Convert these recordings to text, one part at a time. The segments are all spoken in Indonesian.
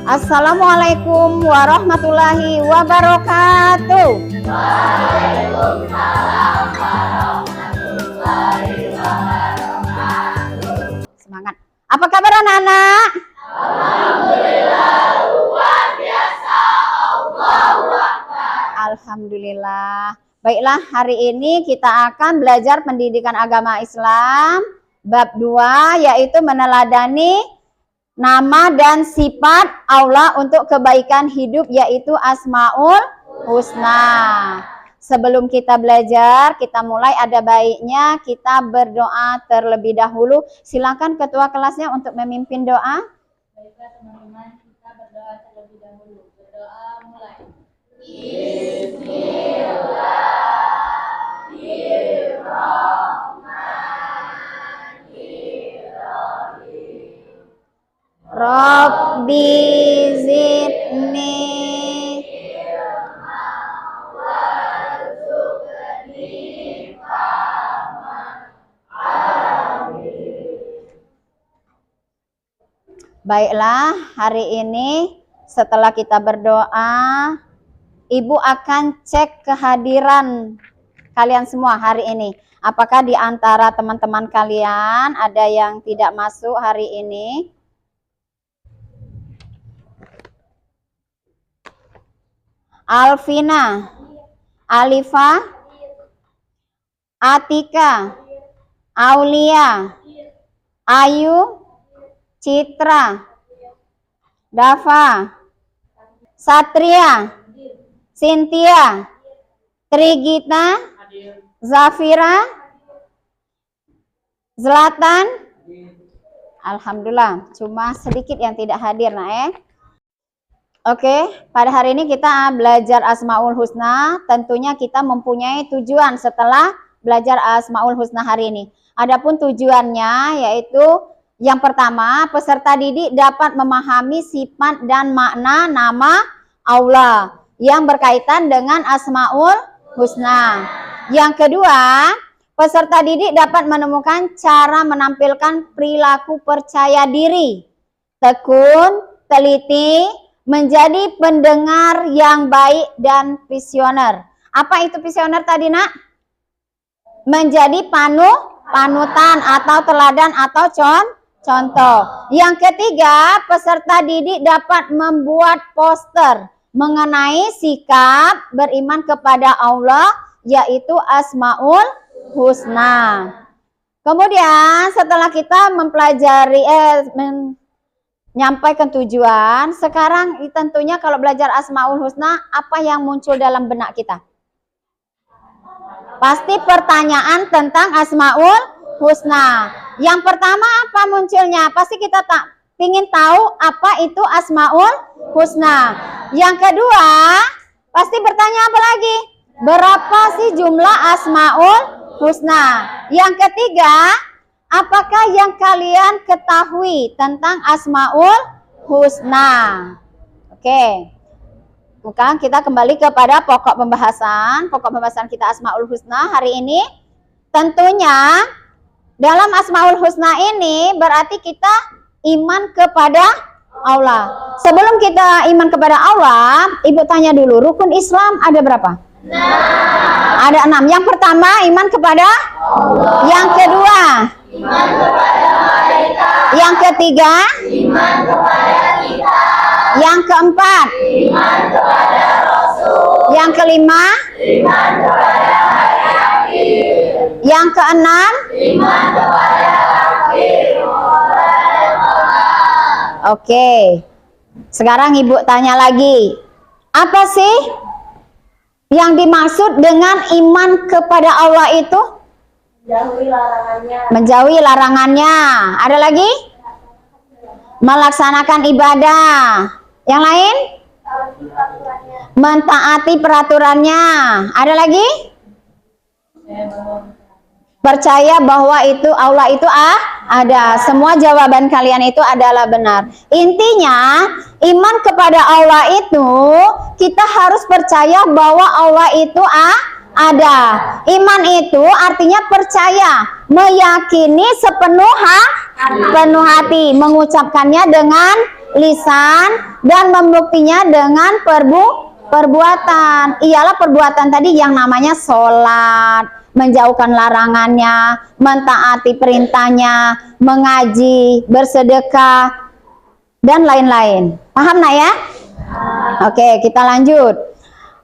Assalamualaikum warahmatullahi wabarakatuh. Waalaikumsalam warahmatullahi wabarakatuh. Semangat. Apa kabar anak-anak? Alhamdulillah luar biasa. Allahu Akbar. Alhamdulillah. Baiklah, hari ini kita akan belajar pendidikan agama Islam bab 2, yaitu meneladani nama dan sifat Allah untuk kebaikan hidup, yaitu Asmaul Husna. Sebelum kita belajar, kita mulai, ada baiknya kita berdoa terlebih dahulu. Silakan ketua kelasnya untuk memimpin doa. Baiklah teman-teman, kita berdoa terlebih dahulu. Berdoa mulai. Rabbi zidni Baiklah, hari ini setelah kita berdoa, Ibu akan cek kehadiran kalian semua hari ini. Apakah di antara teman-teman kalian ada yang tidak masuk hari ini? Alvina, Alifa, Atika, Aulia, Ayu, Citra, Dava, Satria, Cynthia, Trigita, Zafira, Zlatan. Alhamdulillah, cuma sedikit yang tidak hadir, Oke, pada hari ini kita belajar Asmaul Husna. Tentunya kita mempunyai tujuan setelah belajar Asmaul Husna hari ini. Adapun tujuannya yaitu yang pertama, peserta didik dapat memahami sifat dan makna nama Allah yang berkaitan dengan Asmaul Husna. Yang kedua, peserta didik dapat menemukan cara menampilkan perilaku percaya diri, tekun, teliti, menjadi pendengar yang baik dan visioner. Apa itu visioner tadi, Nak? Menjadi panutan atau teladan atau contoh. Yang ketiga, peserta didik dapat membuat poster mengenai sikap beriman kepada Allah, yaitu Asmaul Husna. Kemudian setelah kita mempelajari menyampaikan tujuan, sekarang tentunya kalau belajar Asmaul Husna, apa yang muncul dalam benak kita? Pasti pertanyaan tentang Asmaul Husna. Yang pertama apa munculnya? Pasti kita ingin tahu apa itu Asmaul Husna. Yang kedua, pasti bertanya apa lagi? Berapa sih jumlah Asmaul Husna? Yang ketiga, apakah yang kalian ketahui tentang Asmaul Husna? Oke. Bukan, kita kembali kepada pokok pembahasan. Pokok pembahasan kita Asmaul Husna hari ini. Tentunya dalam Asmaul Husna ini berarti kita iman kepada Allah. Sebelum kita iman kepada Allah, Ibu tanya dulu, rukun Islam ada berapa? Ada 6. Yang pertama, iman kepada Allah. Yang kedua, Iman kepada malaikat. yang ketiga, Iman kepada kita. yang keempat, Iman kepada Rasul. yang kelima, Iman kepada hari akhir. yang keenam. Iman kepada akhir. Oke. Sekarang Ibu tanya lagi. Apa sih yang dimaksud dengan iman kepada Allah itu? Jauhi larangannya. Menjauhi larangannya. Ada lagi? Melaksanakan ibadah. Yang lain? Mentaati peraturannya. Ada lagi? Percaya bahwa itu Allah itu ada. Semua jawaban kalian itu adalah benar. Intinya, iman kepada Allah itu kita harus percaya bahwa Allah itu ada. Iman itu artinya percaya, meyakini sepenuh hati, mengucapkannya dengan lisan, dan membuktinya dengan perbuatan. Ialah perbuatan tadi yang namanya sholat, menjauhkan larangannya, mentaati perintahnya, mengaji, bersedekah, dan lain-lain. Paham nak ya? Oke, kita lanjut.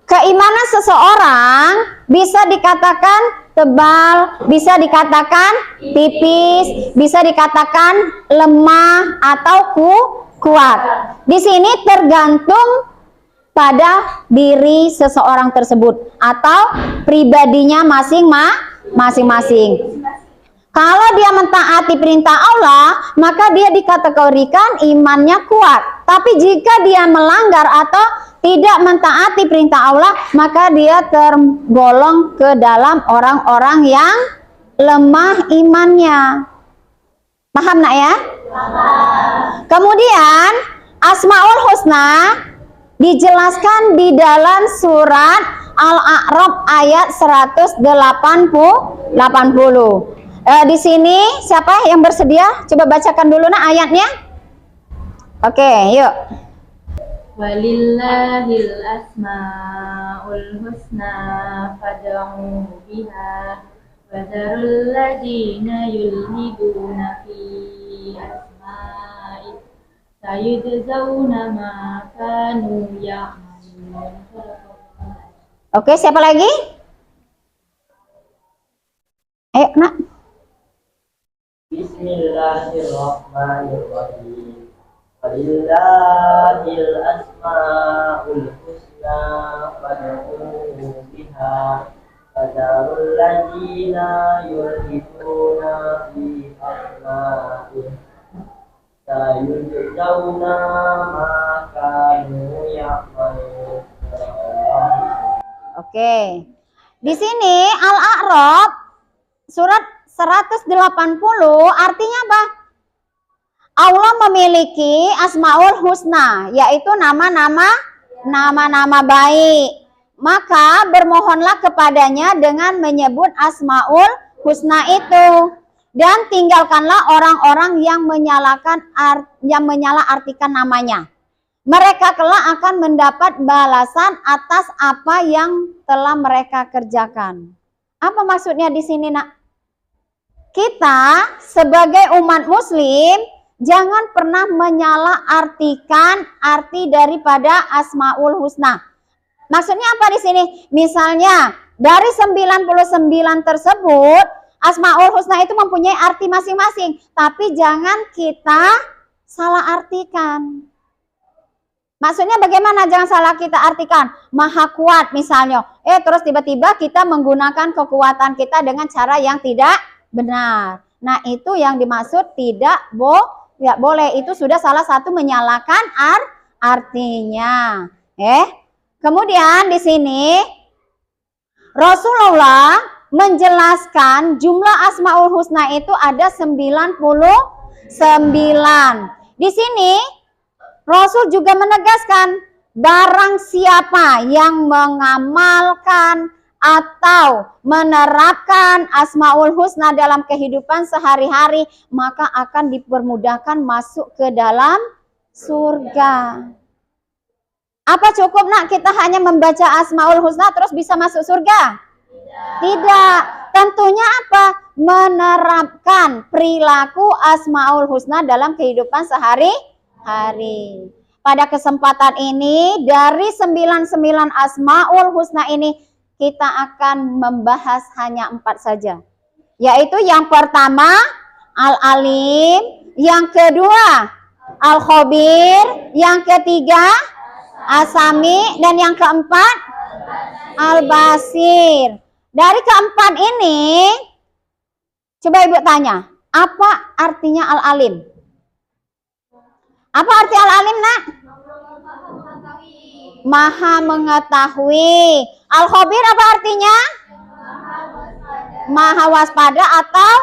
Keimanan seseorang bisa dikatakan tebal, bisa dikatakan tipis, bisa dikatakan lemah atau kuat. Di sini tergantung pada diri seseorang tersebut atau pribadinya masing-masing. Kalau dia mentaati perintah Allah, maka dia dikategorikan imannya kuat. Tapi jika dia melanggar atau tidak mentaati perintah Allah, maka dia tergolong ke dalam orang-orang yang lemah imannya. Paham nak ya? Paham. Kemudian Asmaul Husna dijelaskan di dalam surat Al-A'raf ayat 180. Di sini siapa yang bersedia? Coba bacakan dulu nak ayatnya. Oke, yuk. Walillahil asmaul husna fad'uhu biha wa dzarul ladzina yulhiduna fi asma'i sayujzauna ma kanu ya'malun. Oke, siapa lagi? Ayo, nak. Bismillahirrahmanirrahim. Walillahil asmaul husna fad'uhu biha wa dzarul ladzina yulhiduna fi asma'ihi sayujzauna ma kanu ya'malun. Oke. Di sini Al-A'raf surat 180 artinya apa? Allah memiliki Asmaul Husna, yaitu nama-nama baik. Maka bermohonlah kepadanya dengan menyebut Asmaul Husna itu. Dan tinggalkanlah orang-orang yang menyalahartikan namanya. Mereka kelak akan mendapat balasan atas apa yang telah mereka kerjakan. Apa maksudnya di sini, nak? Kita sebagai umat muslim jangan pernah menyalahartikan arti daripada Asmaul Husna. Maksudnya apa di sini? Misalnya dari 99 tersebut, Asmaul Husna itu mempunyai arti masing-masing, tapi jangan kita salah artikan. Maksudnya bagaimana? Jangan salah kita artikan. Maha kuat misalnya. Terus tiba-tiba kita menggunakan kekuatan kita dengan cara yang tidak benar. Nah, itu yang dimaksud tidak boleh. Itu sudah salah satu menyalahkan artinya. Kemudian di sini Rasulullah menjelaskan jumlah Asmaul Husna itu ada 99. Di sini Rasul juga menegaskan barang siapa yang mengamalkan atau menerapkan Asmaul Husna dalam kehidupan sehari-hari, maka akan dipermudahkan masuk ke dalam surga. Apa cukup, nak, kita hanya membaca Asmaul Husna terus bisa masuk surga? Tidak. Tentunya apa? Menerapkan perilaku Asmaul Husna dalam kehidupan sehari-hari. Pada kesempatan ini, dari 99 Asmaul Husna ini, kita akan membahas hanya 4 saja. Yaitu yang pertama, Al-Alim. Yang kedua, Al-Khabir. Yang ketiga, As-Sami. Dan yang keempat, Al-Basir. Dari keempat ini, coba ibu tanya, apa artinya Al-Alim? Apa arti Al-Alim, nak? Maha mengetahui. Al-Khabir apa artinya? Maha waspada atau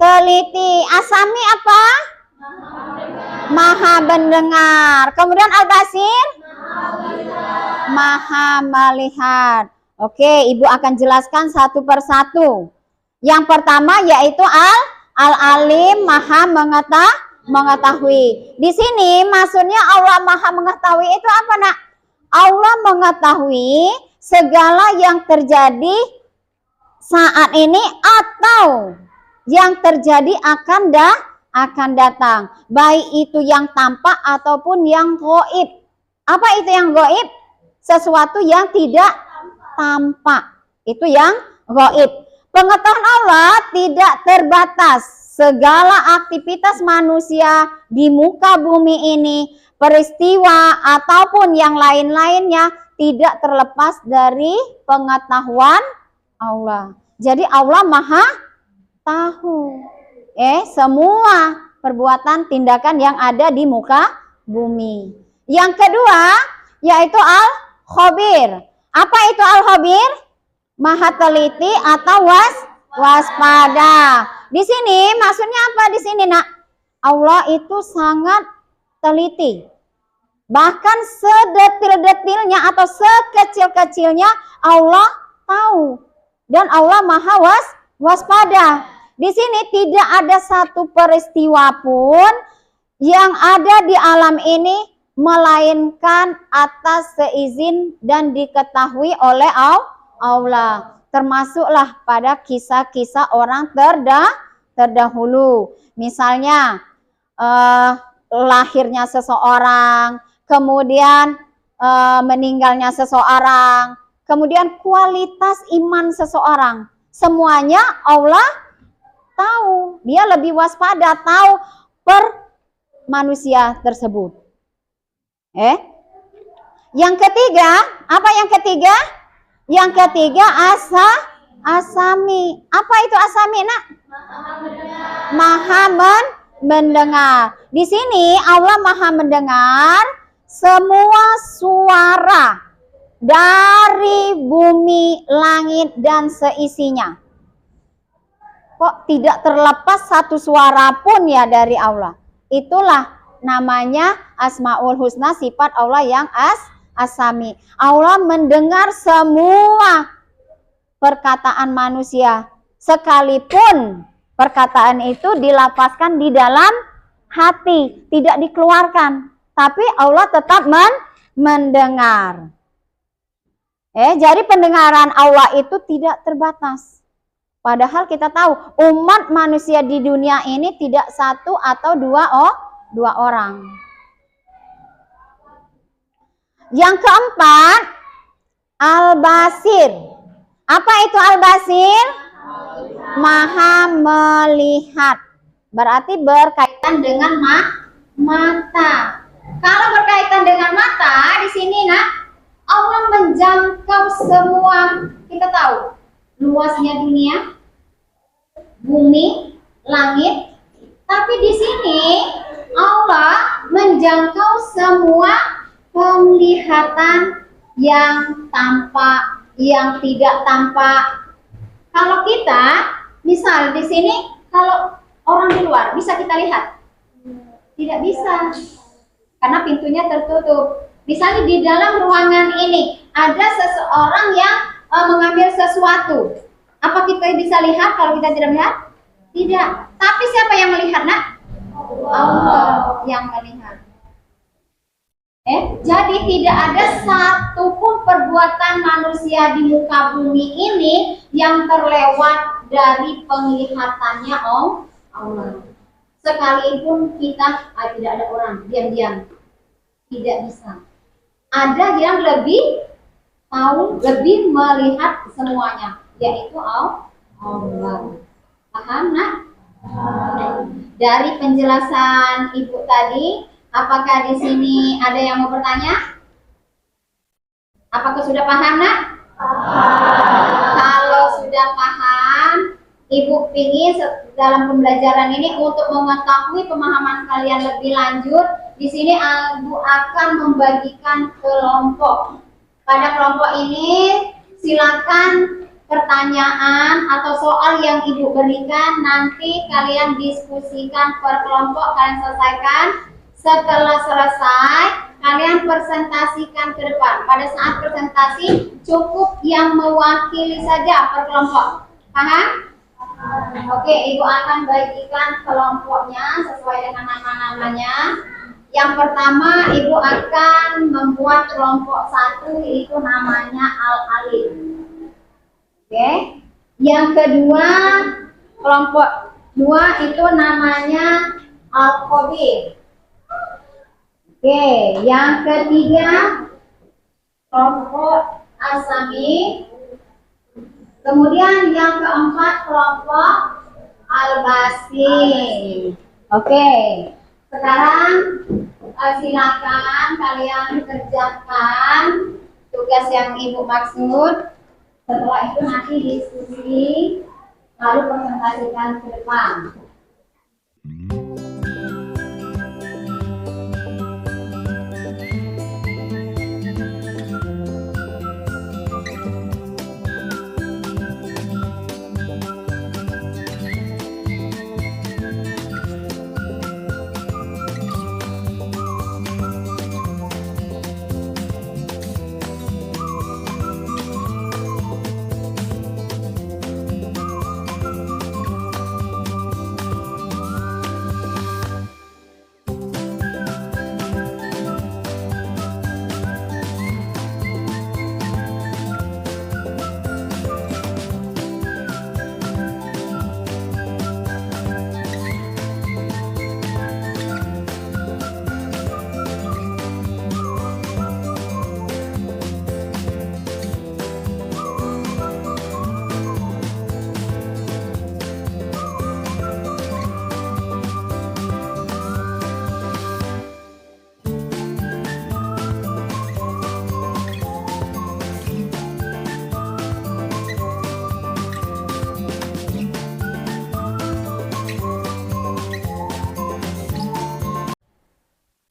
teliti. As-Sami apa? Maha mendengar. Kemudian Al-Basir? Maha melihat. Oke, ibu akan jelaskan satu persatu. Yang pertama yaitu Al-Alim, maha Mengetahui. Di sini maksudnya Allah Maha mengetahui itu apa, Nak? Allah mengetahui segala yang terjadi saat ini atau yang terjadi akan datang, baik itu yang tampak ataupun yang gaib. Apa itu yang gaib? Sesuatu yang tidak tampak. Itu yang gaib. Pengetahuan Allah tidak terbatas. Segala aktivitas manusia di muka bumi ini, peristiwa ataupun yang lain-lainnya tidak terlepas dari pengetahuan Allah. Jadi Allah Maha tahu semua perbuatan tindakan yang ada di muka bumi. Yang kedua yaitu Al-Khabir. Apa itu Al-Khabir? Maha teliti atau waspada. Di sini maksudnya apa di sini, Nak? Allah itu sangat teliti. Bahkan sedetil-detilnya atau sekecil-kecilnya Allah tahu. Dan Allah Maha waspada. Di sini tidak ada satu peristiwa pun yang ada di alam ini melainkan atas seizin dan diketahui oleh Allah. Termasuklah pada kisah-kisah orang terdahulu. Misalnya lahirnya seseorang, kemudian meninggalnya seseorang, kemudian kualitas iman seseorang. Semuanya Allah tahu. Dia lebih waspada, tahu per manusia tersebut. Yang ketiga, apa yang ketiga? Yang ketiga asami. Apa itu asami, Nak? Maha mendengar. Di sini Allah Maha mendengar semua suara dari bumi, langit dan seisinya. Kok tidak terlepas satu suara pun ya dari Allah. Itulah namanya Asmaul Husna, sifat Allah yang asami. Allah mendengar semua perkataan manusia, sekalipun perkataan itu dilafazkan di dalam hati, tidak dikeluarkan, tapi Allah tetap mendengar. Jadi pendengaran Allah itu tidak terbatas. Padahal kita tahu umat manusia di dunia ini tidak satu atau dua orang. Yang keempat, Al-Basir. Apa itu Al-Basir? Maha melihat. Berarti berkaitan dengan mata. Kalau berkaitan dengan mata, di sini, Nak, Allah menjangkau semua. Kita tahu luasnya dunia, bumi, langit. Tapi di sini Allah menjangkau semua penglihatan yang tampak, yang tidak tampak. Kalau kita, misal di sini, kalau orang di luar bisa kita lihat? Tidak bisa, karena pintunya tertutup. Misalnya di dalam ruangan ini ada seseorang yang mengambil sesuatu. Apa kita bisa lihat kalau kita tidak melihat? Tidak. Tapi siapa yang melihat, Nak? Allah yang melihat. Jadi tidak ada satupun perbuatan manusia di muka bumi ini yang terlewat dari penglihatannya Allah. Sekalipun kita tidak ada orang diam-diam, tidak bisa. Ada yang lebih tahu, lebih melihat semuanya, yaitu Allah. Paham, Nak? Dari penjelasan Ibu tadi, apakah di sini ada yang mau bertanya? Apakah sudah paham, Nak? Kalau sudah paham, Ibu ingin dalam pembelajaran ini untuk mengetahui pemahaman kalian lebih lanjut, di sini Ibu akan membagikan kelompok. Pada kelompok ini silakan pertanyaan atau soal yang Ibu berikan nanti kalian diskusikan per kelompok, kalian selesaikan. Setelah selesai, kalian presentasikan ke depan. Pada saat presentasi, cukup yang mewakili saja per kelompok. Paham? Oke, Ibu akan bagikan kelompoknya sesuai dengan nama-namanya. Yang pertama, Ibu akan membuat kelompok satu, yaitu namanya Al-Alim. Oke. Yang kedua, kelompok dua itu namanya Al-Khabir. Oke. Yang ketiga, kelompok Asami. Kemudian yang keempat, kelompok Al-Basi. Oke. Sekarang silakan kalian kerjakan tugas yang Ibu maksud. Setelah itu nanti diskusi, lalu presentasikan ke depan.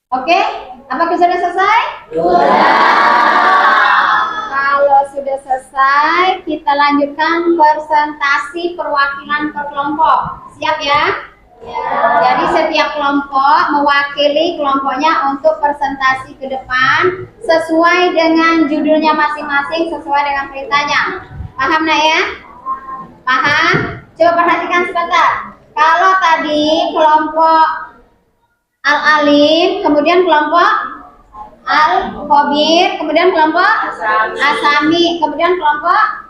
Oke, apakah sudah selesai? Kalau sudah selesai, kita lanjutkan presentasi perwakilan per kelompok. Siap ya? Jadi setiap kelompok mewakili kelompoknya untuk presentasi ke depan sesuai dengan judulnya masing-masing, sesuai dengan perintahnya. Paham nak ya? Paham? Coba perhatikan sebentar. Kalau tadi kelompok Al-Alim, kemudian kelompok Al-Khabir, kemudian kelompok Asami, kemudian kelompok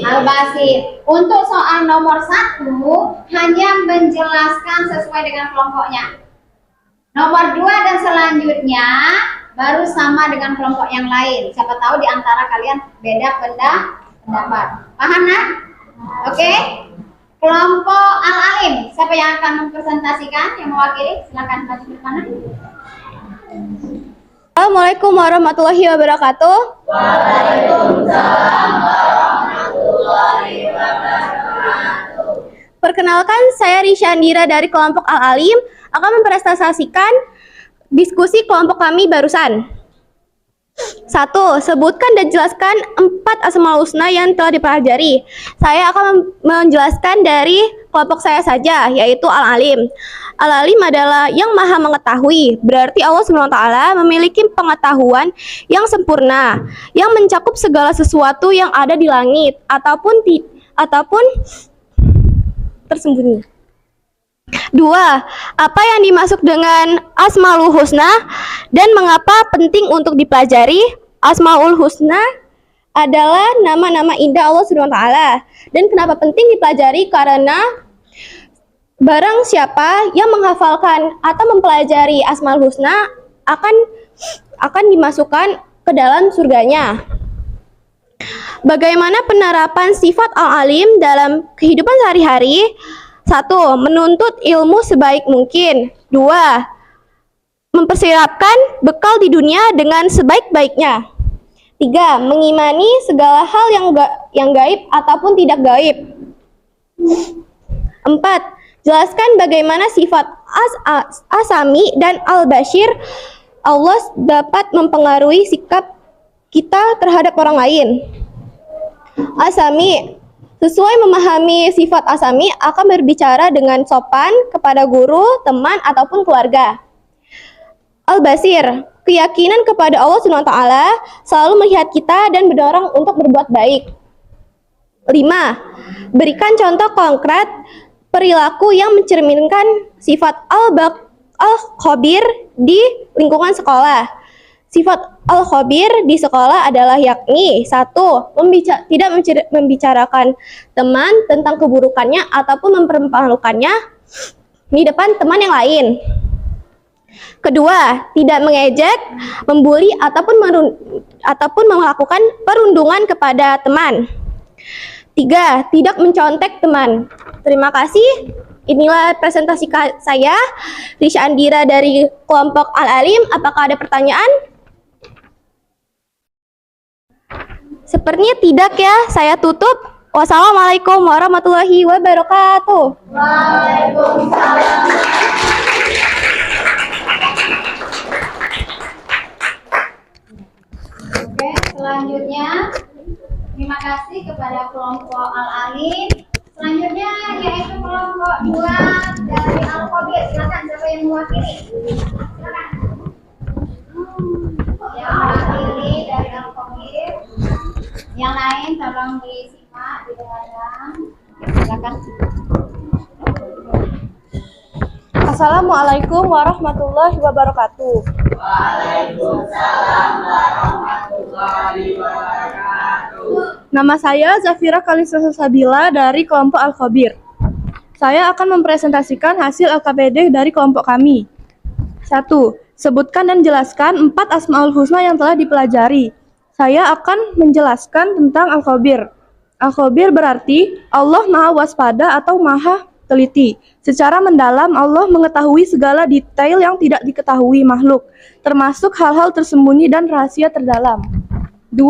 Al-Basi. Untuk soal nomor 1 hanya menjelaskan sesuai dengan kelompoknya. Nomor 2 dan selanjutnya baru sama dengan kelompok yang lain. Siapa tahu di antara kalian beda pendapat. Paham nak? Oke? Kelompok Al-Alim, siapa yang akan mempresentasikan, yang mewakili? Silakan maju ke depan. Assalamualaikum warahmatullahi wabarakatuh. Waalaikumsalam warahmatullahi wabarakatuh. Perkenalkan, saya Rishandira dari kelompok Al-Alim akan mempresentasikan diskusi kelompok kami barusan. 1. Sebutkan dan jelaskan 4 Asmaul Husna yang telah dipelajari. Saya akan menjelaskan dari kelompok saya saja, yaitu Al-Alim. Al-Alim adalah yang maha mengetahui, berarti Allah SWT memiliki pengetahuan yang sempurna, yang mencakup segala sesuatu yang ada di langit, ataupun tersembunyi. 2. Apa yang dimaksud dengan Asmaul Husna dan mengapa penting untuk dipelajari? Asmaul Husna adalah nama-nama indah Allah SWT. Dan kenapa penting dipelajari? Karena barang siapa yang menghafalkan atau mempelajari Asmaul Husna akan dimasukkan ke dalam surganya. Bagaimana penerapan sifat Al-Alim dalam kehidupan sehari-hari? 1. Menuntut ilmu sebaik mungkin. 2. Mempersiapkan bekal di dunia dengan sebaik-baiknya. 3. Mengimani segala hal yang gaib ataupun tidak gaib. 4. Jelaskan bagaimana sifat Asami dan Al-Bashir Allah dapat mempengaruhi sikap kita terhadap orang lain. Asami, sesuai memahami sifat Asami akan berbicara dengan sopan kepada guru, teman, ataupun keluarga. Al-Basir, keyakinan kepada Allah SWT selalu melihat kita dan mendorong untuk berbuat baik. 5. Berikan contoh konkret perilaku yang mencerminkan sifat al-khabir di lingkungan sekolah. Sifat al-khabir di sekolah adalah yakni 1. Tidak membicarakan teman tentang keburukannya ataupun mempermalukannya di depan teman yang lain. Kedua, tidak mengejek, membuli ataupun melakukan perundungan kepada teman. 3. Tidak mencontek teman. Terima kasih. Inilah presentasi saya, Risha Andira dari kelompok Al-Alim. Apakah ada pertanyaan? Sepertinya tidak ya. Saya tutup. Wassalamualaikum warahmatullahi wabarakatuh. Waalaikumsalam. Oke, selanjutnya terima kasih kepada kelompok Al-Alim. Selanjutnya yaitu kelompok 2 dari Al-Khabir. Silakan, siapa yang mewakili? Silakan. Yang mewakili dari Al-Khabir. Yang lain tolong disimak, didengarkan. Silakan. Assalamualaikum warahmatullahi wabarakatuh. Waalaikumsalam warahmatullahi wabarakatuh. Nama saya Zafira Kalisa Sabila dari kelompok Al-Khabir. Saya akan mempresentasikan hasil LKPD dari kelompok kami. 1. Sebutkan dan jelaskan 4 Asmaul Husna yang telah dipelajari. Saya akan menjelaskan tentang Al-Khabir. Al-Khabir berarti Allah Maha Waspada atau Maha Teliti. Secara mendalam Allah mengetahui segala detail yang tidak diketahui makhluk, termasuk hal-hal tersembunyi dan rahasia terdalam. 2.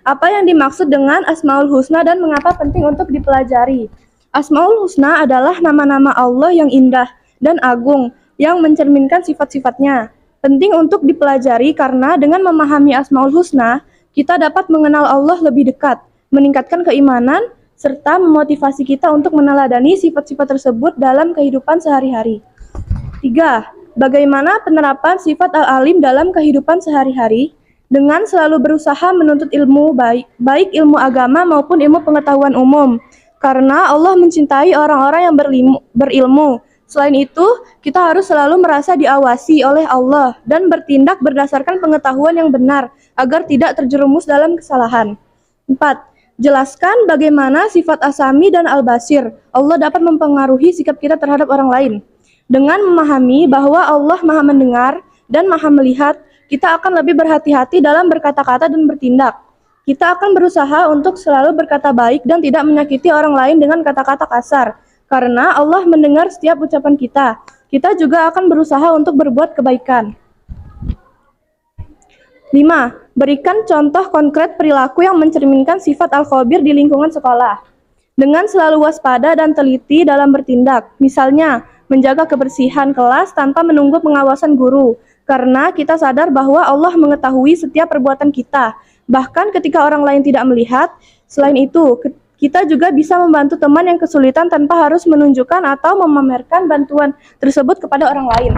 Apa yang dimaksud dengan Asmaul Husna dan mengapa penting untuk dipelajari? Asmaul Husna adalah nama-nama Allah yang indah dan agung yang mencerminkan sifat-sifatnya. Penting untuk dipelajari karena dengan memahami Asmaul Husna, kita dapat mengenal Allah lebih dekat, meningkatkan keimanan, serta memotivasi kita untuk meneladani sifat-sifat tersebut dalam kehidupan sehari-hari. 3. Bagaimana penerapan sifat Al-Alim dalam kehidupan sehari-hari? Dengan selalu berusaha menuntut ilmu baik ilmu agama maupun ilmu pengetahuan umum. Karena Allah mencintai orang-orang yang berilmu. Selain itu, kita harus selalu merasa diawasi oleh Allah dan bertindak berdasarkan pengetahuan yang benar agar tidak terjerumus dalam kesalahan. 4. Jelaskan bagaimana sifat Asami dan Al-Basir Allah dapat mempengaruhi sikap kita terhadap orang lain. Dengan memahami bahwa Allah Maha mendengar dan Maha melihat, kita akan lebih berhati-hati dalam berkata-kata dan bertindak. Kita akan berusaha untuk selalu berkata baik dan tidak menyakiti orang lain dengan kata-kata kasar. Karena Allah mendengar setiap ucapan kita. Kita juga akan berusaha untuk berbuat kebaikan. 5. Berikan contoh konkret perilaku yang mencerminkan sifat Al-Khabir di lingkungan sekolah. Dengan selalu waspada dan teliti dalam bertindak. Misalnya, menjaga kebersihan kelas tanpa menunggu pengawasan guru. Karena kita sadar bahwa Allah mengetahui setiap perbuatan kita. Bahkan ketika orang lain tidak melihat. Selain itu, kita juga bisa membantu teman yang kesulitan tanpa harus menunjukkan atau memamerkan bantuan tersebut kepada orang lain.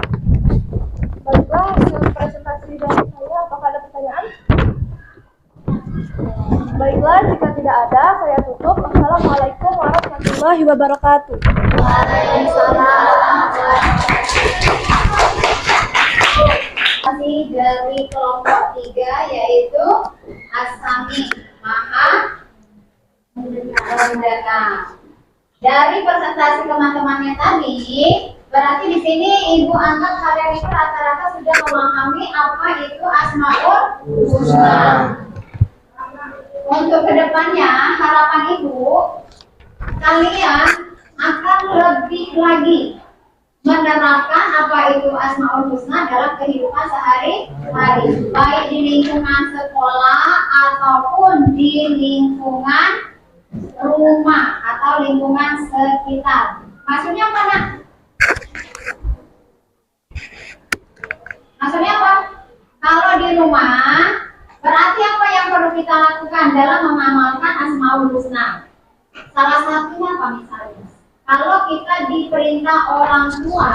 Baiklah, hasil presentasi dari saya. Apakah ada pertanyaan? Baiklah, jika tidak ada, saya tutup. Assalamualaikum warahmatullahi wabarakatuh. Masih dari kelompok 3 yaitu Asami Maha Mendengar. Dari presentasi teman-temannya tadi, berarti di sini Ibu anggap kalian itu rata-rata sudah memahami apa itu Asmaul Husna. Untuk kedepannya, harapan Ibu, kalian akan lebih lagi menerapkan apa itu Asmaul Husna dalam kehidupan sehari-hari, baik di lingkungan sekolah ataupun di lingkungan rumah atau lingkungan sekitar. Maksudnya apa, Nak? Maksudnya apa? Kalau di rumah, berarti apa yang perlu kita lakukan dalam mengamalkan Asmaul Husna? Salah satunya apa misalnya? Kalau kita diperintah orang tua,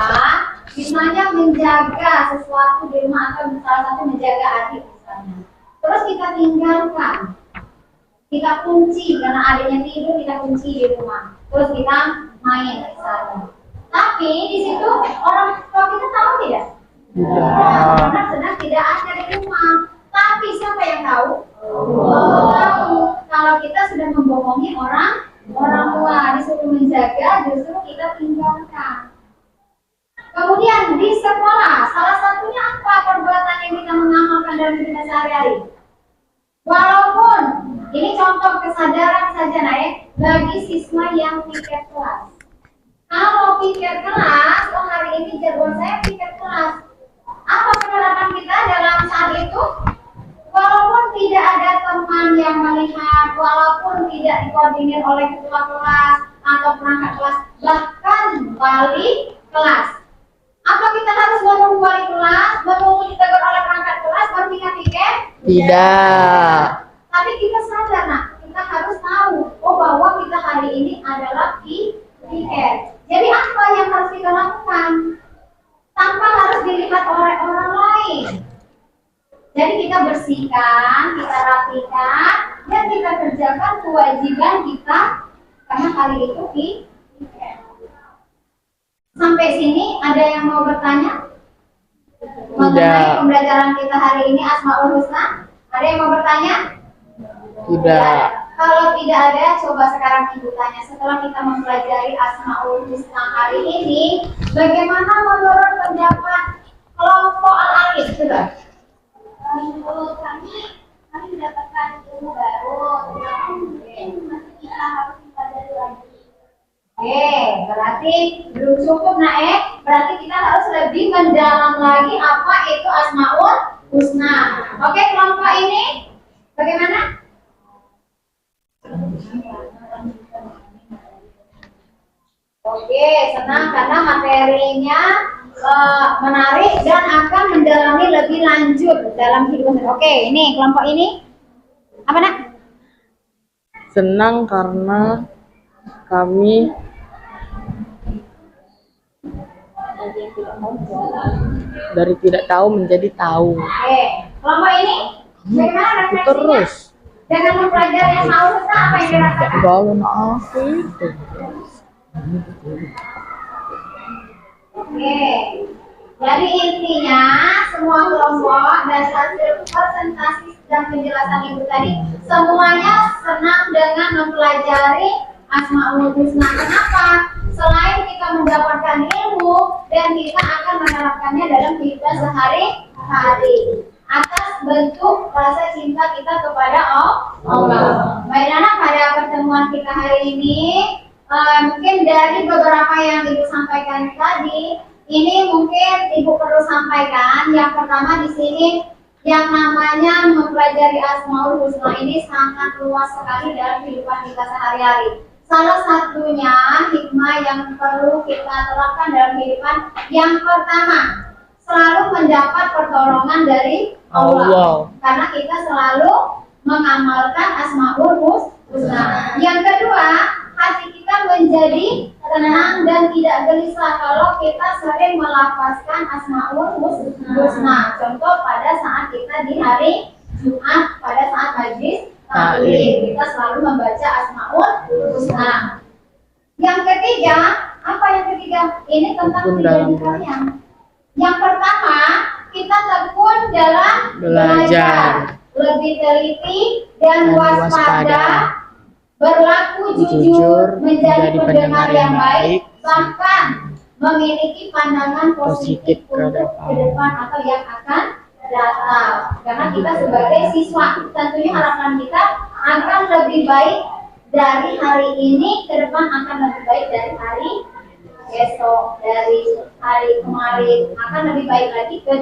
misalnya menjaga sesuatu di rumah atau salah satu menjaga adik misalnya, terus kita tinggalkan kita kunci karena adanya tidur, kita kunci di rumah. Terus kita main di sana. Tapi di situ orang tua kita tahu tidak? Karena sedang tidak ada di rumah. Tapi siapa yang tahu? Allah tahu. Kalau kita sudah membohongi orang tua, disuruh menjaga, justru kita tinggalkan. Kemudian di sekolah, salah satunya apa perbuatan yang kita mengamalkan dalam hidup sehari-hari? Walaupun ini contoh kesadaran saja naik bagi siswa yang piket kelas. Kalau piket kelas, oh hari ini jadwal saya piket kelas. Apa penerapan kita dalam saat itu? Walaupun tidak ada teman yang melihat, walaupun tidak dikoordinir oleh ketua kelas atau perangkat kelas, bahkan wali kelas. Apa kita harus menunggu wali kelas, menunggu ditegur oleh perangkat kelas baru kita piket? Tidak. Tapi kita sadar, nah, kita harus tahu, oh bahwa kita hari ini adalah piket. Jadi apa yang harus kita lakukan? Tanpa harus dilihat oleh orang lain. Jadi kita bersihkan, kita rapikan, dan kita kerjakan kewajiban kita karena hari itu piket. Sampai sini ada yang mau bertanya? Mengenai pembelajaran kita hari ini Asmaul Husna? Ada yang mau bertanya? Tidak. Kalau tidak ada, coba sekarang ibu tanya. Setelah kita mempelajari Asmaul Husna hari ini, bagaimana menurut pendapat kelompok Al-Alif? Coba. Menurut kami mendapatkan ilmu baru, mungkin masih kita harus mempelajari lagi. Oke, berarti belum cukup Naik. Berarti kita harus lebih mendalam lagi apa itu Asmaul Husna. Oke, kelompok ini bagaimana? Oke, senang karena materinya menarik dan akan mendalami lebih lanjut dalam hidup. Oke, ini kelompok ini apa nak? Senang karena kami dari tidak tahu menjadi tahu. Oke, kelompok ini bagaimana refleksinya? Terus Dengan mempelajari Asmaul Husna apa yang dirasakan? balon aku itu. Oke, jadi intinya semua kelompok dan hasil presentasi dan penjelasan ibu tadi semuanya senang dengan mempelajari Asmaul Husna. Kenapa? Selain kita mendapatkan ilmu dan kita akan menerapkannya dalam kehidupan sehari-hari atas bentuk rasa cinta kita kepada Allah. Baik anak, pada pertemuan kita hari ini mungkin dari beberapa yang ibu sampaikan tadi, ini mungkin ibu perlu sampaikan. Yang pertama di sini yang namanya mempelajari Asmaul Husna ini sangat luas sekali dalam kehidupan kita sehari-hari. Salah satunya hikmah yang perlu kita terapkan dalam kehidupan yang pertama, selalu mendapat pertolongan dari Allah. Karena kita selalu mengamalkan Asmaul Husna. Yang kedua, hati kita menjadi tenang dan tidak gelisah kalau kita sering melafazkan Asmaul Husna. Contoh pada saat kita di hari Jumat, pada saat majlis taklim, kita selalu membaca Asmaul Husna. Yang ketiga, apa yang ketiga? Ini tentang pendidikannya. Yang pertama, kita tekun dalam belajar, lebih teliti dan waspada, berlaku jujur, menjadi pendengar yang baik, bahkan memiliki pandangan positif untuk ke depan atau yang akan datang. Karena kita sebagai siswa, tentunya harapan kita akan lebih baik dari hari ini ke depan, akan lebih baik dari hari besok, dari hari kemarin, akan lebih baik lagi ke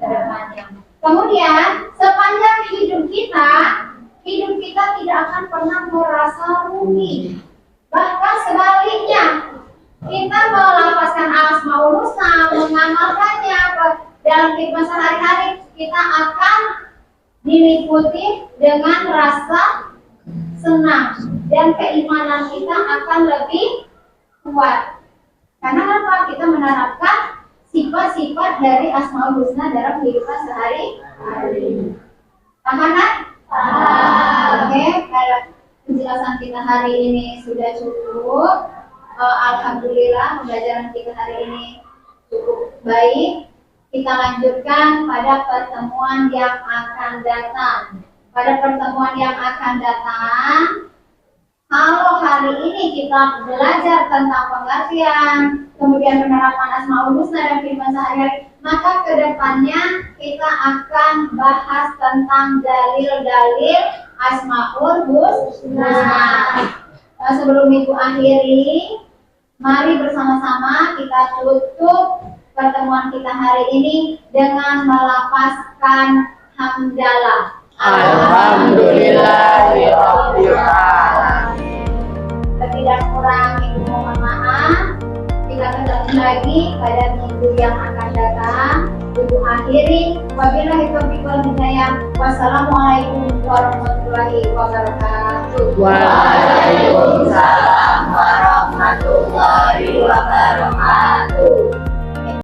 depannya. Kemudian sepanjang hidup kita tidak akan pernah merasa rugi. Bahkan sebaliknya, kita melafazkan Asmaul Husna, mengamalkannya dalam kehidupan sehari-hari, kita akan diliputi dengan rasa senang dan keimanan kita akan lebih kuat. Karena apa? Kita menerapkan sifat-sifat dari Asmaul Husna dalam kehidupan sehari-hari. Paham kan? Oke, penjelasan kita hari ini sudah cukup. Alhamdulillah pembelajaran kita hari ini cukup baik. Kita lanjutkan pada pertemuan yang akan datang. Pada pertemuan yang akan datang, kalau hari ini kita belajar tentang pengertian, kemudian penerapan Asmaul Husna dan kehidupan sehari-hari, maka kedepannya kita akan bahas tentang dalil-dalil Asmaul Husna. Sebelum itu akhiri, mari bersama-sama kita tutup pertemuan kita hari ini dengan melafazkan hamdalah. Alhamdulillahirabbil alamin. Tidak kurang itu mohon maaf. Kita ketemu lagi pada minggu yang akan datang. Untuk akhiri, wabillahi taufiq wal hidayah. Wassalamualaikum warahmatullahi wabarakatuh. Waalaikumsalam warahmatullahi wabarakatuh.